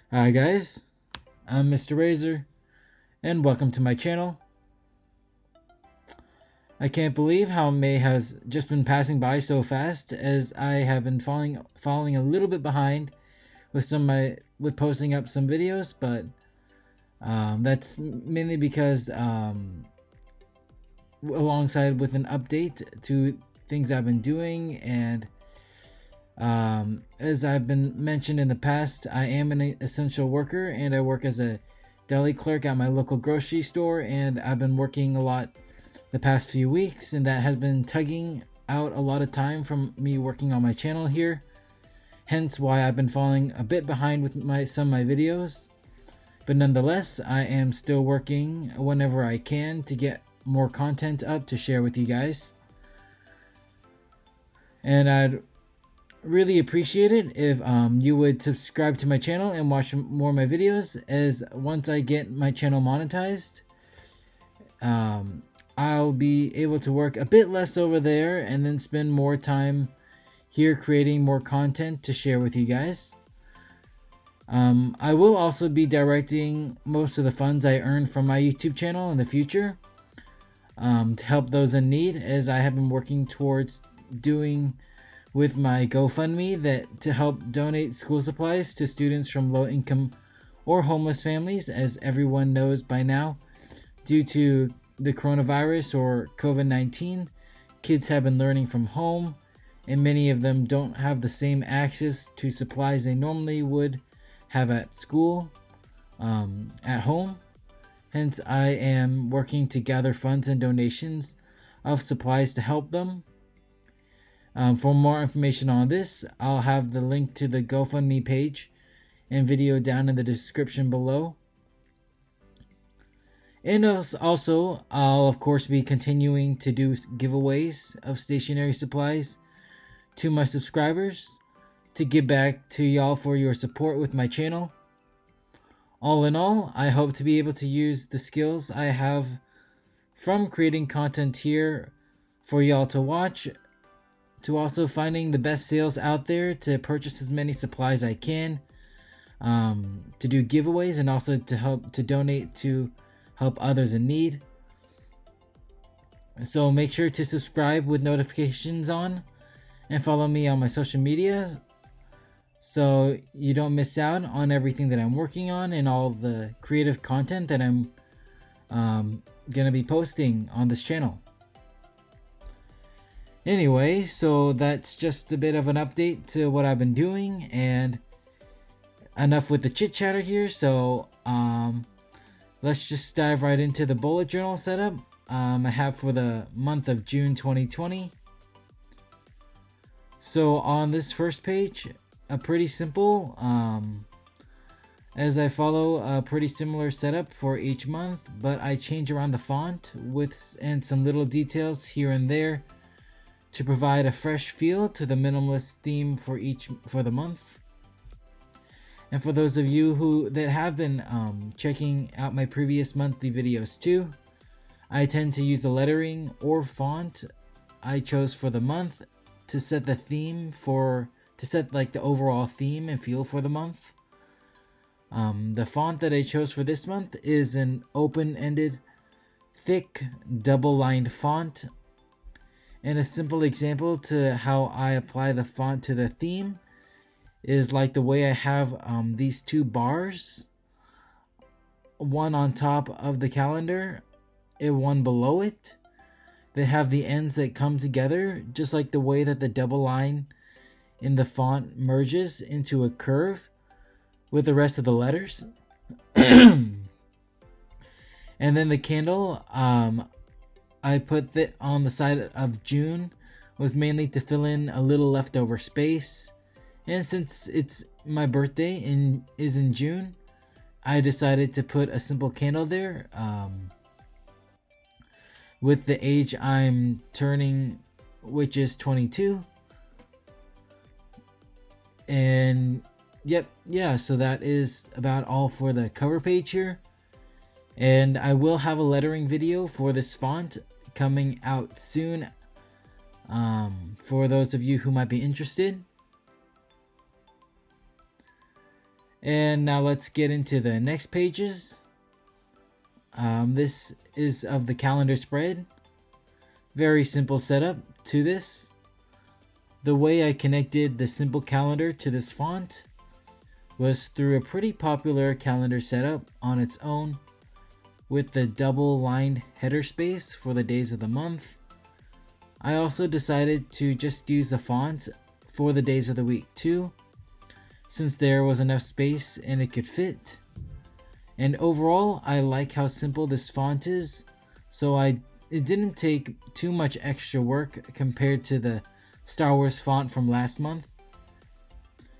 Hi guys, I'm Mr. Razor, and welcome to my channel. I can't believe how May has just been passing by so fast, as I have been falling a little bit behind with posting up some videos, but that's mainly because alongside with an update to things I've been doing, and as I've been mentioned in the past, I am an essential worker and I work as a deli clerk at my local grocery store, and I've been working a lot the past few weeks, and that has been tugging out a lot of time from me working on my channel here. Hence why I've been falling a bit behind with some of my videos. But nonetheless, I am still working whenever I can to get more content up to share with you guys. And I'd really appreciate it if you would subscribe to my channel and watch more of my videos, as once I get my channel monetized, I'll be able to work a bit less over there and then spend more time here creating more content to share with you guys. I will also be directing most of the funds I earn from my YouTube channel in the future to help those in need, as I have been working towards doing with my GoFundMe that to help donate school supplies to students from low income or homeless families. As everyone knows by now, due to the coronavirus or COVID-19, kids have been learning from home, and many of them don't have the same access to supplies they normally would have at school, at home. Hence, I am working to gather funds and donations of supplies to help them. For more information on this, I'll have the link to the GoFundMe page and video down in the description below. And also, I'll of course be continuing to do giveaways of stationery supplies to my subscribers to give back to y'all for your support with my channel. All in all, I hope to be able to use the skills I have from creating content here for y'all to watch, to also finding the best sales out there to purchase as many supplies I can, to do giveaways, and also to help to donate to help others in need. So make sure to subscribe with notifications on and follow me on my social media so you don't miss out on everything that I'm working on and all the creative content that I'm gonna be posting on this channel. Anyway, so that's just a bit of an update to what I've been doing, and enough with the chit chatter here. So let's just dive right into the bullet journal setup I have for the month of June 2020. So on this first page, a pretty simple, as I follow a pretty similar setup for each month, but I change around the font and some little details here and there to provide a fresh feel to the minimalist theme for the month. And for those of you that have been checking out my previous monthly videos too, I tend to use the lettering or font I chose for the month to set the theme like the overall theme and feel for the month. The font that I chose for this month is an open-ended, thick, double-lined font. And a simple example to how I apply the font to the theme is like the way I have these two bars, one on top of the calendar and one below it. They have the ends that come together, just like the way that the double line in the font merges into a curve with the rest of the letters. And then the candle, I put that on the side of June, was mainly to fill in a little leftover space. And since it's my birthday is in June, I decided to put a simple candle there. With the age I'm turning, which is 22. And so that is about all for the cover page here. And I will have a lettering video for this font coming out soon, for those of you who might be interested. And now let's get into the next pages. This is of the calendar spread. Very simple setup to this. The way I connected the simple calendar to this font was through a pretty popular calendar setup on its own, with the double lined header space for the days of the month. I also decided to just use the font for the days of the week too, since there was enough space and it could fit. And overall, I like how simple this font is, so it didn't take too much extra work compared to the Star Wars font from last month.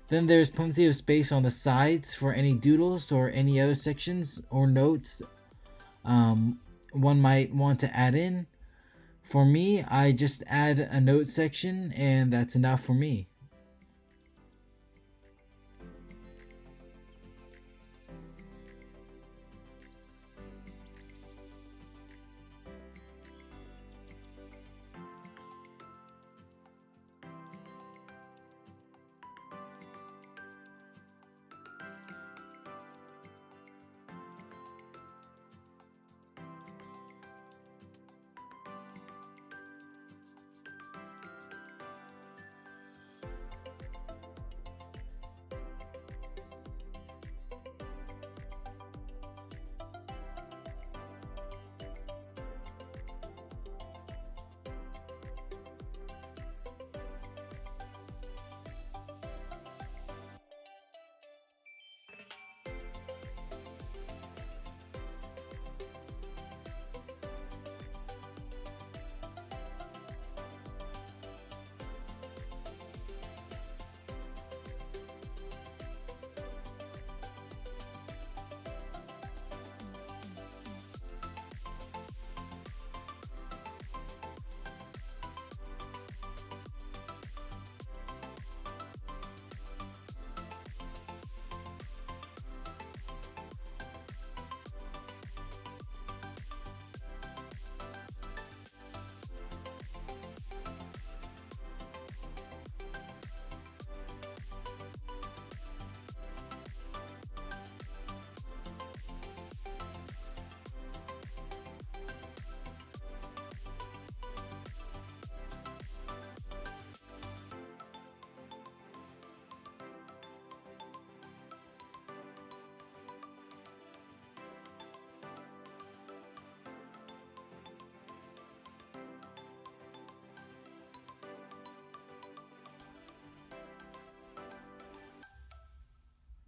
Then there's plenty of space on the sides for any doodles or any other sections or notes one might want to add in. For me, I just add a note section and that's enough for me.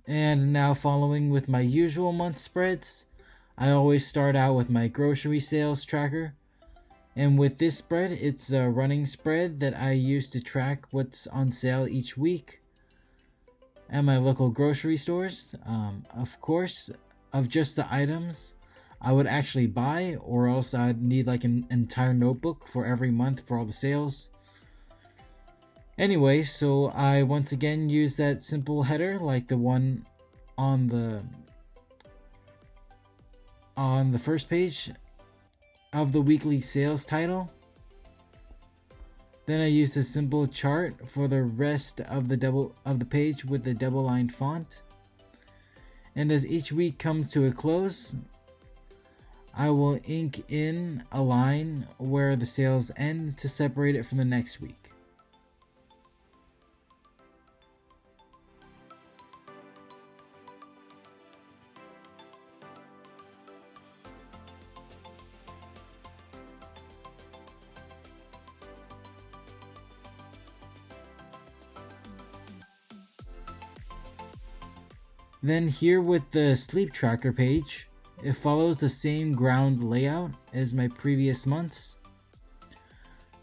And now, following with my usual month spreads, I always start out with my grocery sales tracker. And with this spread, it's a running spread that I use to track what's on sale each week at my local grocery stores. Of course, of just the items I would actually buy, or else I'd need like an entire notebook for every month for all the sales. Anyway, so I once again use that simple header like the one on the first page of the weekly sales title. Then I use a simple chart for the rest of the page with the double lined font. And as each week comes to a close, I will ink in a line where the sales end to separate it from the next week. Then here with the sleep tracker page, it follows the same ground layout as my previous months.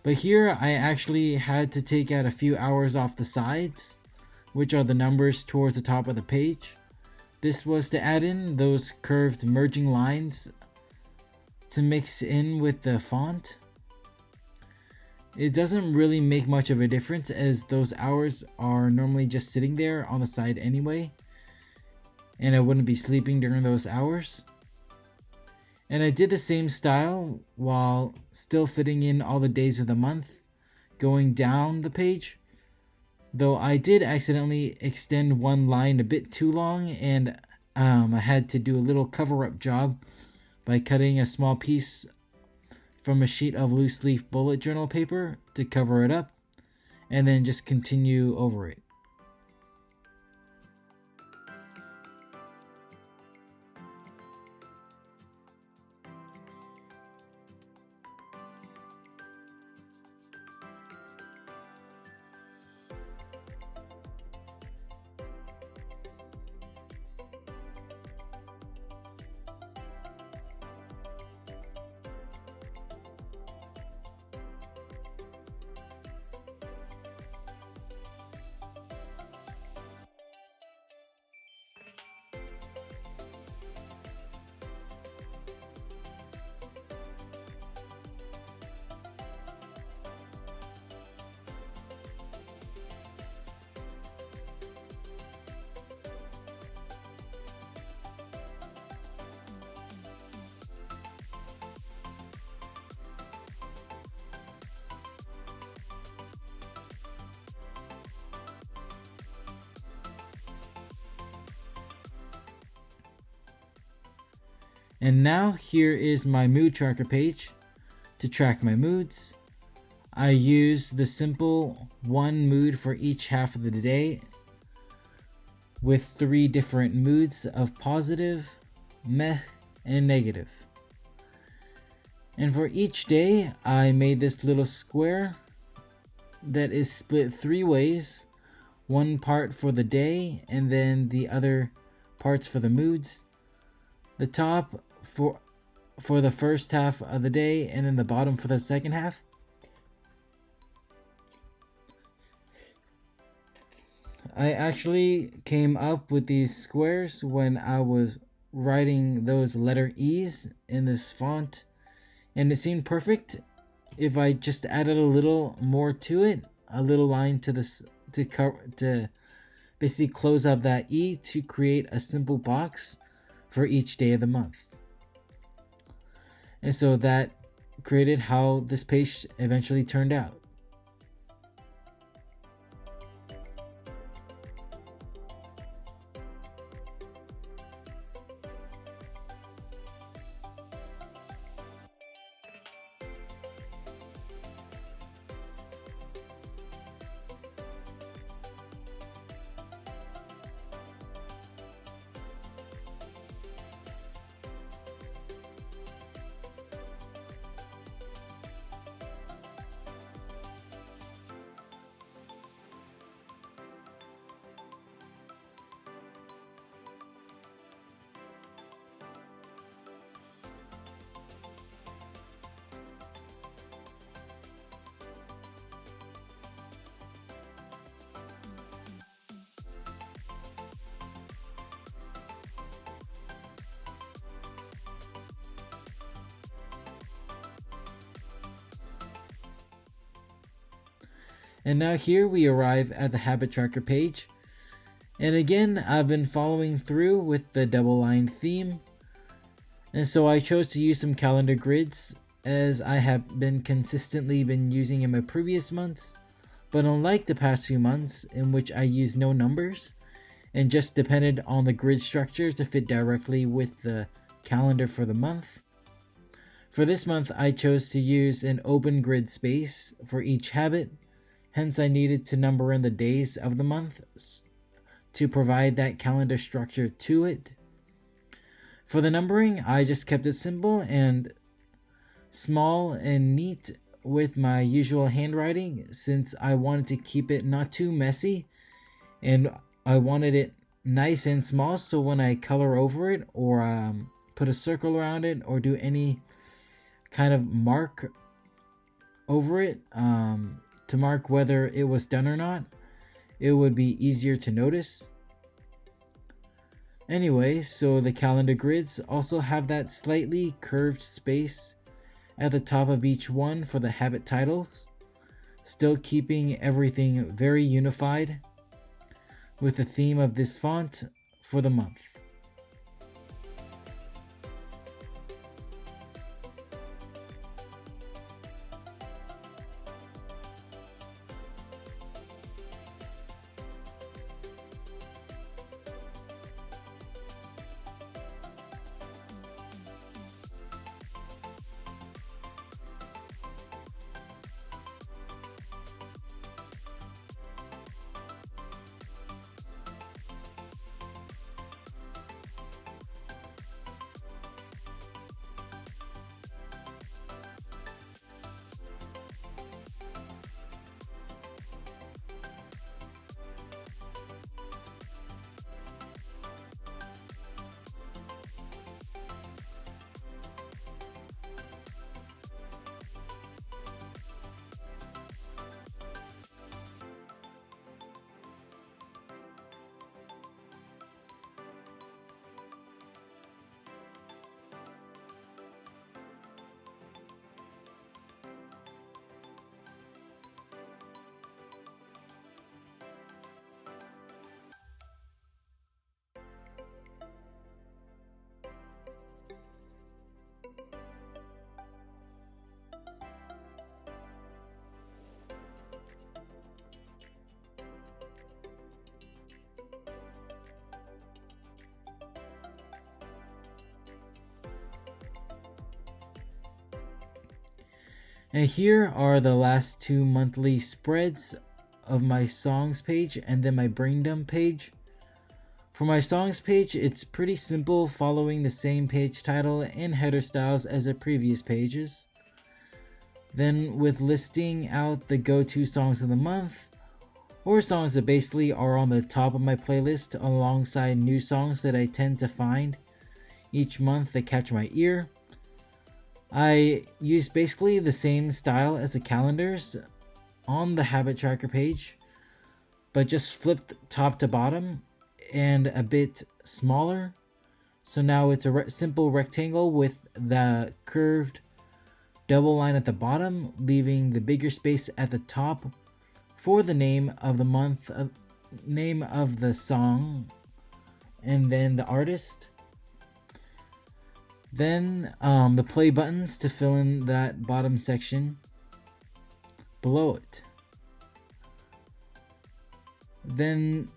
But here I actually had to take out a few hours off the sides, which are the numbers towards the top of the page. This was to add in those curved merging lines to mix in with the font. It doesn't really make much of a difference as those hours are normally just sitting there on the side anyway, and I wouldn't be sleeping during those hours. And I did the same style while still fitting in all the days of the month going down the page. though I did accidentally extend one line a bit too long, and I had to do a little cover-up job by cutting a small piece from a sheet of loose leaf bullet journal paper to cover it up, and then just continue over it. And now here is my mood tracker page. To track my moods, I use the simple one mood for each half of the day with 3 different moods of positive, meh, and negative. And for each day, I made this little square that is split 3 ways. One part for the day and then the other parts for the moods. The top for the first half of the day, and then the bottom for the second half. I actually came up with these squares when I was writing those letter E's in this font, and it seemed perfect if I just added a little more to it, a little line to this to basically close up that E to create a simple box for each day of the month. And so that created how this page eventually turned out. And now here we arrive at the habit tracker page. And again, I've been following through with the double line theme. And so I chose to use some calendar grids as I have been consistently using in my previous months. But unlike the past few months in which I used no numbers and just depended on the grid structure to fit directly with the calendar for the month, for this month I chose to use an open grid space for each habit. Hence, I needed to number in the days of the month to provide that calendar structure to it. For the numbering, I just kept it simple and small and neat with my usual handwriting, since I wanted to keep it not too messy and I wanted it nice and small, so when I color over it or put a circle around it or do any kind of mark over it, to mark whether it was done or not, it would be easier to notice. Anyway, so the calendar grids also have that slightly curved space at the top of each one for the habit titles, still keeping everything very unified with the theme of this font for the month. And here are the last 2 monthly spreads of my songs page and then my brain dump page. For my songs page, it's pretty simple, following the same page title and header styles as the previous pages. Then with listing out the go-to songs of the month, or songs that basically are on the top of my playlist alongside new songs that I tend to find each month that catch my ear. I use basically the same style as the calendars on the habit tracker page, but just flipped top to bottom and a bit smaller. So now it's a simple rectangle with the curved double line at the bottom, leaving the bigger space at the top for the name of the month, name of the song, and then the artist. Then the play buttons to fill in that bottom section below it. Then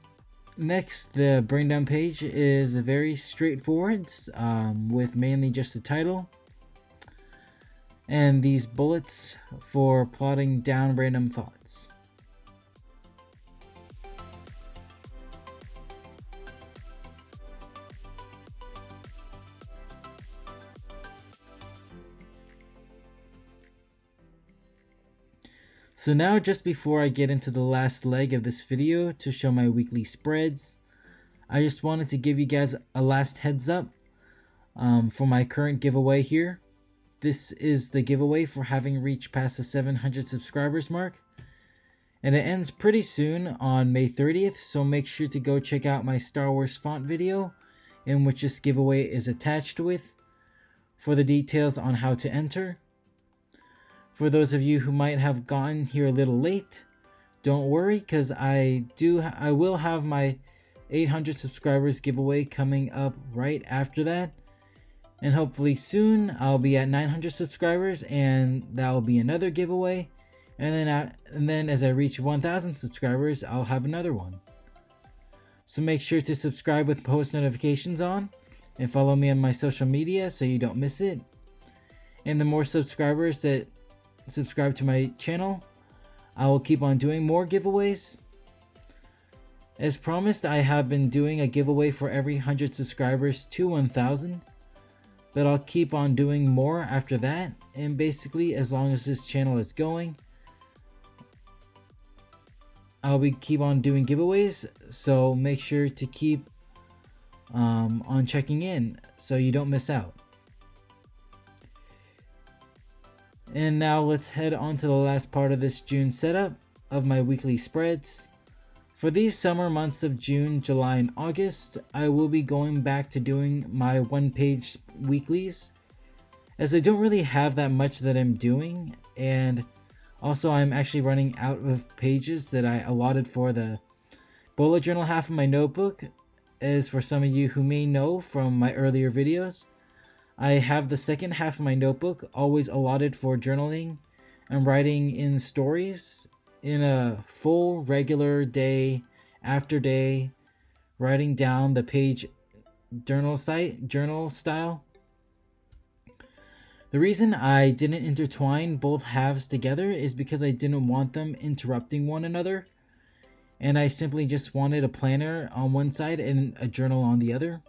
next, the brain dump page is very straightforward, with mainly just the title and these bullets for plotting down random thoughts. So now, just before I get into the last leg of this video to show my weekly spreads, I just wanted to give you guys a last heads up for my current giveaway here. This is the giveaway for having reached past the 700 subscribers mark, and it ends pretty soon on May 30th, so make sure to go check out my Star Wars font video in which this giveaway is attached with for the details on how to enter. For those of you who might have gotten here a little late, don't worry, because I will have my 800 subscribers giveaway coming up right after that. And hopefully soon I'll be at 900 subscribers and that will be another giveaway. And then as I reach 1000 subscribers, I'll have another one. So make sure to subscribe with post notifications on and follow me on my social media so you don't miss it. And the more subscribers that subscribe to my channel, I will keep on doing more giveaways. As promised, I have been doing a giveaway for every 100 subscribers to 1000, but I'll keep on doing more after that, and basically as long as this channel is going, I'll keep on doing giveaways. So make sure to keep on checking in so you don't miss out. And now let's head on to the last part of this June setup of my weekly spreads. For these summer months of June, July, and August, I will be going back to doing my one-page weeklies, as I don't really have that much that I'm doing, and also I'm actually running out of pages that I allotted for the bullet journal half of my notebook. As for some of you who may know from my earlier videos, I have the second half of my notebook always allotted for journaling and writing in stories in a full regular day after day, writing down the page journal style. The reason I didn't intertwine both halves together is because I didn't want them interrupting one another, and I simply just wanted a planner on one side and a journal on the other.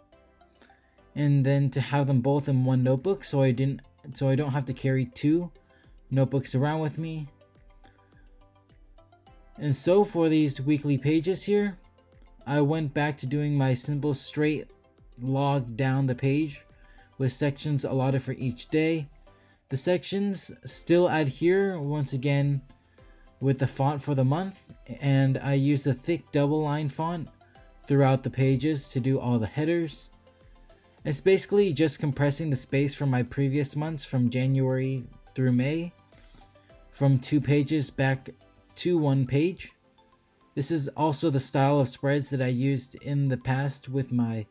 And then to have them both in one notebook so I don't have to carry two notebooks around with me. And so for these weekly pages here, I went back to doing my simple straight log down the page with sections allotted for each day. The sections still adhere once again with the font for the month, and I use a thick double line font throughout the pages to do all the headers. It's basically just compressing the space from my previous months from January through May from 2 pages back to 1 page. This is also the style of spreads that I used in the past with my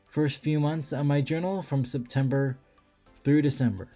first few months on my journal from September through December.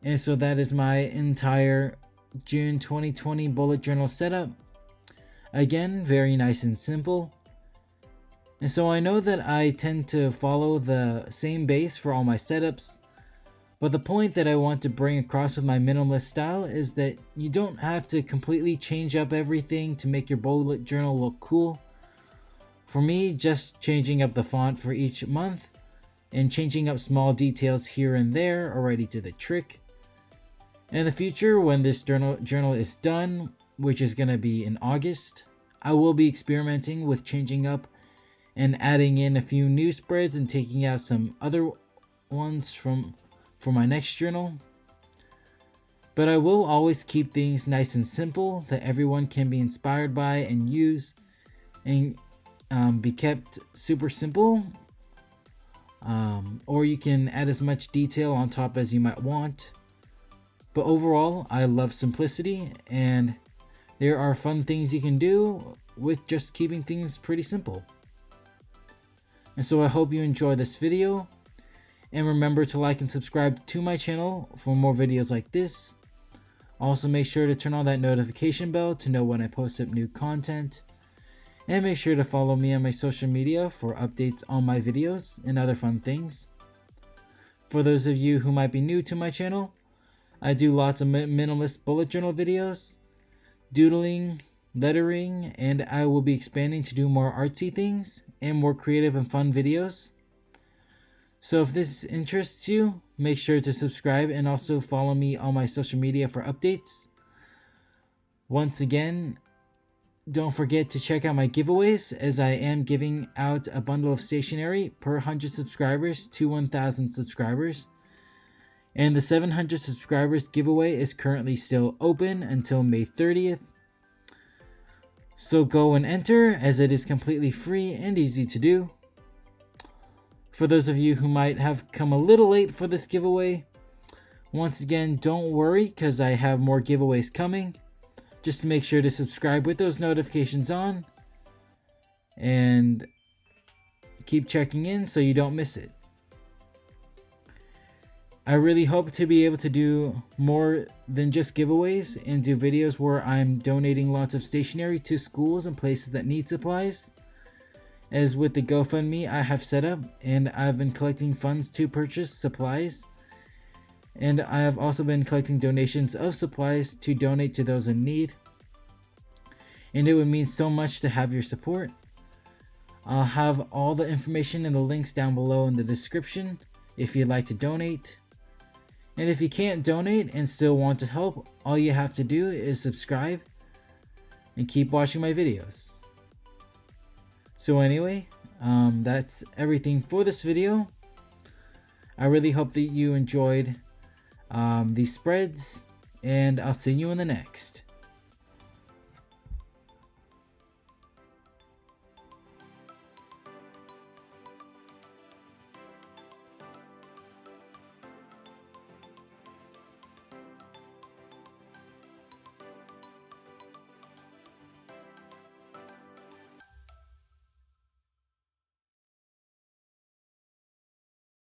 And so that is my entire June 2020 bullet journal setup. Again, very nice and simple. And so I know that I tend to follow the same base for all my setups, but the point that I want to bring across with my minimalist style is that you don't have to completely change up everything to make your bullet journal look cool. For me, just changing up the font for each month and changing up small details here and there already did the trick. In the future, when this journal is done, which is going to be in August, I will be experimenting with changing up and adding in a few new spreads and taking out some other ones for my next journal. But I will always keep things nice and simple that everyone can be inspired by and use, and be kept super simple. Or you can add as much detail on top as you might want. But overall, I love simplicity, and there are fun things you can do with just keeping things pretty simple. And so I hope you enjoyed this video, and remember to like and subscribe to my channel for more videos like this. Also make sure to turn on that notification bell to know when I post up new content, and make sure to follow me on my social media for updates on my videos and other fun things. For those of you who might be new to my channel, I do lots of minimalist bullet journal videos, doodling, lettering, and I will be expanding to do more artsy things and more creative and fun videos. So if this interests you, make sure to subscribe and also follow me on my social media for updates. Once again, don't forget to check out my giveaways, as I am giving out a bundle of stationery per 100 subscribers to 1,000 subscribers. And the 700 subscribers giveaway is currently still open until May 30th. So go and enter, as it is completely free and easy to do. For those of you who might have come a little late for this giveaway, once again, don't worry, because I have more giveaways coming. Just make sure to subscribe with those notifications on, and keep checking in so you don't miss it. I really hope to be able to do more than just giveaways and do videos where I'm donating lots of stationery to schools and places that need supplies. As with the GoFundMe I have set up, and I've been collecting funds to purchase supplies. And I have also been collecting donations of supplies to donate to those in need. And it would mean so much to have your support. I'll have all the information and the links down below in the description if you'd like to donate. And if you can't donate and still want to help, all you have to do is subscribe and keep watching my videos. So anyway, that's everything for this video. I really hope that you enjoyed these spreads, and I'll see you in the next.